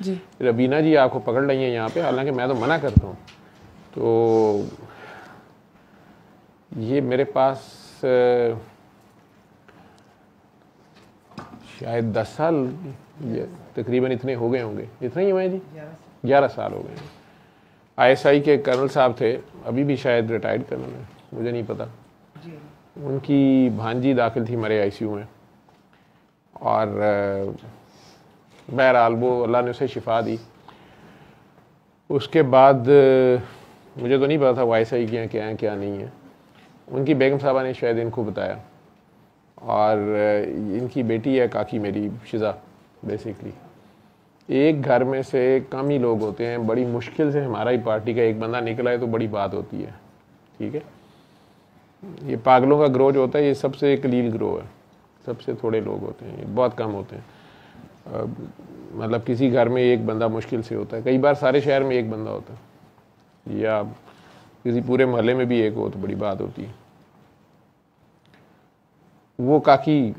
जी। रबीना जी आपको पकड़ रही हैं यहाँ पे, हालांकि मैं तो मना करता हूँ। तो ये मेरे पास शायद 10 साल, ये तकरीबन इतने हो गए होंगे, इतने ही हुए हैं जी, 11 साल हो गए हैं। ISI के कर्नल साहब थे, अभी भी शायद रिटायर्ड कर्नल है, मुझे नहीं पता। उनकी भांजी दाखिल थी हमारे ICU में, और बहरहाल वो अल्लाह ने उसे शिफा दी। उसके बाद मुझे तो नहीं पता था वो ISI क्या है क्या नहीं है। उनकी बेगम साहबा ने शायद इनको बताया, और इनकी बेटी है काकी मेरी शिजा। बेसिकली एक घर में से कम ही लोग होते हैं, बड़ी मुश्किल से हमारा ही पार्टी का एक बंदा निकला है तो बड़ी बात होती है, ठीक है। ये पागलों का ग्रोह जो होता है ये सबसे कलील ग्रोह है, सबसे थोड़े लोग होते हैं, ये बहुत कम होते हैं। मतलब किसी घर में एक बंदा मुश्किल से होता है, कई बार सारे शहर में एक बंदा होता है, या किसी पूरे मोहल्ले में भी एक हो तो बड़ी बात होती है। वो काकी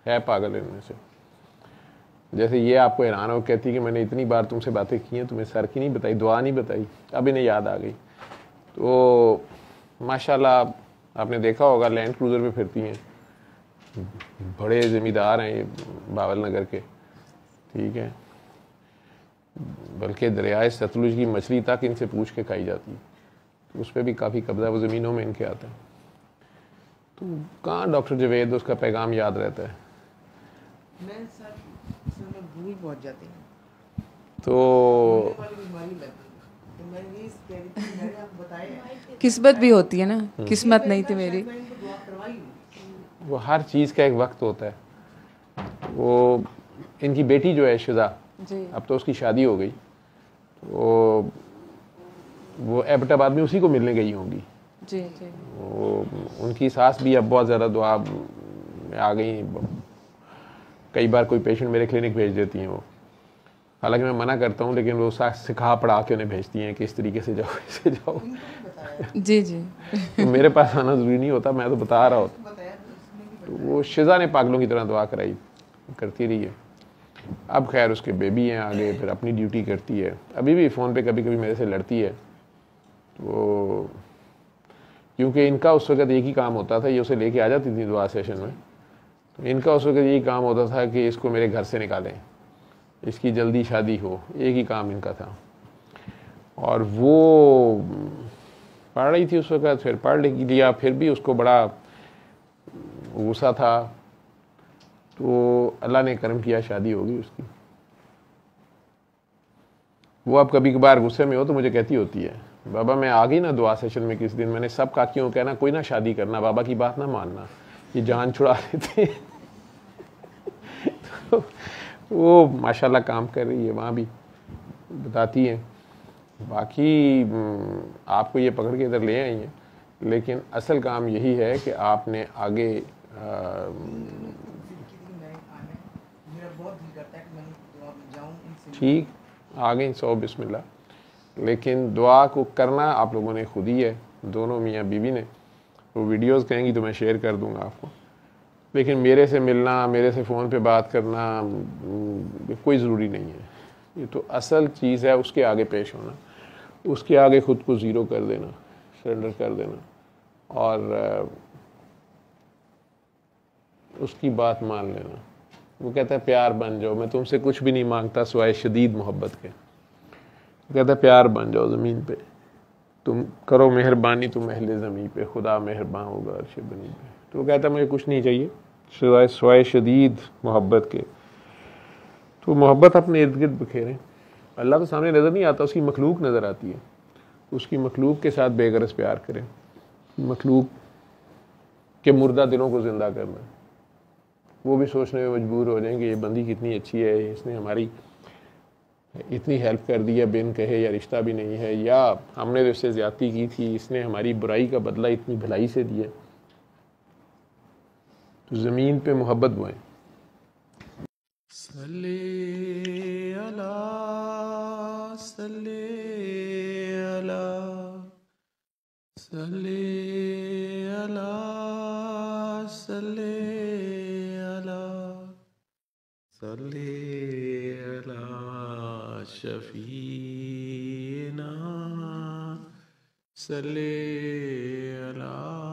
है पागल इनमें से। जैसे ये आपको हैरान हो कहती कि मैंने इतनी बार तुमसे बातें की हैं, तुम्हें सर की नहीं बताई, दुआ नहीं बताई, अब इन्हें याद आ गई। तो माशाल्लाह आपने देखा होगा लैंड क्रूज़र पे फिरती हैं, बड़े ज़मींदार हैं ये बावल नगर के, ठीक है। बल्कि दरियाए सतलुज की मछली तक इनसे पूछ के खाई जाती है, तो उस पर भी काफ़ी कब्जा वो ज़मीनों में इनके आता है। तो कहाँ डॉक्टर जवेद उसका पैगाम याद रहता है। मैं सर भूल पहुंच जाती हूँ, तो किस्मत भी होती है ना, किस्मत नहीं थी मेरी। वो हर चीज़ का एक वक्त होता है। वो इनकी बेटी जो है शिजा, अब तो उसकी शादी हो गई, वो एबटाबाद में उसी को मिलने गई होंगी। जी जी। वो उनकी सास भी अब बहुत ज़्यादा दुआ में आ गई। कई बार कोई पेशेंट मेरे क्लिनिक भेज देती हैं वो, हालांकि मैं मना करता हूँ, लेकिन वो सास सिखा पढ़ा के उन्हें भेजती हैं कि इस तरीके से जाओ, ऐसे जाओ। जी जी। तो मेरे पास आना ज़रूरी नहीं होता, मैं तो बता रहा होता। तो वो शिजा ने पागलों की तरह दुआ कराई, करती रही है। अब खैर उसके बेबी हैं आगे, फिर अपनी ड्यूटी करती है, अभी भी फ़ोन पे कभी कभी मेरे से लड़ती है। तो क्योंकि इनका उस वक्त एक ही काम होता था, ये उसे लेके आ जाती थी दुआ सेशन में, तो इनका उस वक्त यही काम होता था कि इसको मेरे घर से निकालें, इसकी जल्दी शादी हो, एक ही काम इनका था। और वो पढ़ रही थी उस वक्त, फिर पढ़ लिया, फिर भी उसको बड़ा गुस्सा था। तो अल्लाह ने करम किया, शादी होगी उसकी। वो अब कभी कभार गुस्से में हो तो मुझे कहती होती है, बाबा मैं आ गई ना दुआ सेशन में किस दिन, मैंने सब काकियों को कहना कोई ना शादी करना, बाबा की बात ना मानना, ये जान छुड़ा लेते हैं। तो वो माशाल्लाह काम कर रही है, वहाँ भी बताती हैं। बाकी आपको ये पकड़ के इधर ले आई हैं, लेकिन असल काम यही है कि आपने आगे ठीक आ गई 100 बिस्मिल्लाह, लेकिन दुआ को करना आप लोगों ने खुद ही है, दोनों मियाँ बीवी ने। वो वीडियोस कहेंगी तो मैं शेयर कर दूंगा आपको, लेकिन मेरे से मिलना, मेरे से फ़ोन पे बात करना कोई ज़रूरी नहीं है। ये तो असल चीज़ है, उसके आगे पेश होना, उसके आगे ख़ुद को ज़ीरो कर देना, सरेंडर कर देना, और उसकी बात मान लेना। वो कहता है प्यार बन जाओ, मैं तुमसे कुछ भी नहीं मांगता सिवाय शदीद मोहब्बत के। वो कहता है प्यार बन जाओ ज़मीन पे, तुम करो मेहरबानी तुम अहले ज़मीन पे, खुदा मेहरबान होगा अर्श बनी पे। तो वो कहता है मुझे कुछ नहीं चाहिए सिवाय शदीद मोहब्बत के। तो मोहब्बत अपने इर्द गिर्द बिखेरें। अल्लाह तो सामने नज़र नहीं आता, उसकी मखलूक नज़र आती है, उसकी मखलूक के साथ बेगरज प्यार करें, मखलूक के मुर्दा दिलों को ज़िंदा करना। वो भी सोचने में मजबूर हो जाएंगे ये बंदी कितनी अच्छी है, इसने हमारी इतनी हेल्प कर दी है, बिन कहे, या रिश्ता भी नहीं है, या हमने तो इससे ज़्यादती की थी, इसने हमारी बुराई का बदला इतनी भलाई से दिया। तो ज़मीन पे मोहब्बत बोएं। सल्ले अला सल्ले अला सल्ले अला सल्ले अला सल्ले अला शफीना सल्ले अला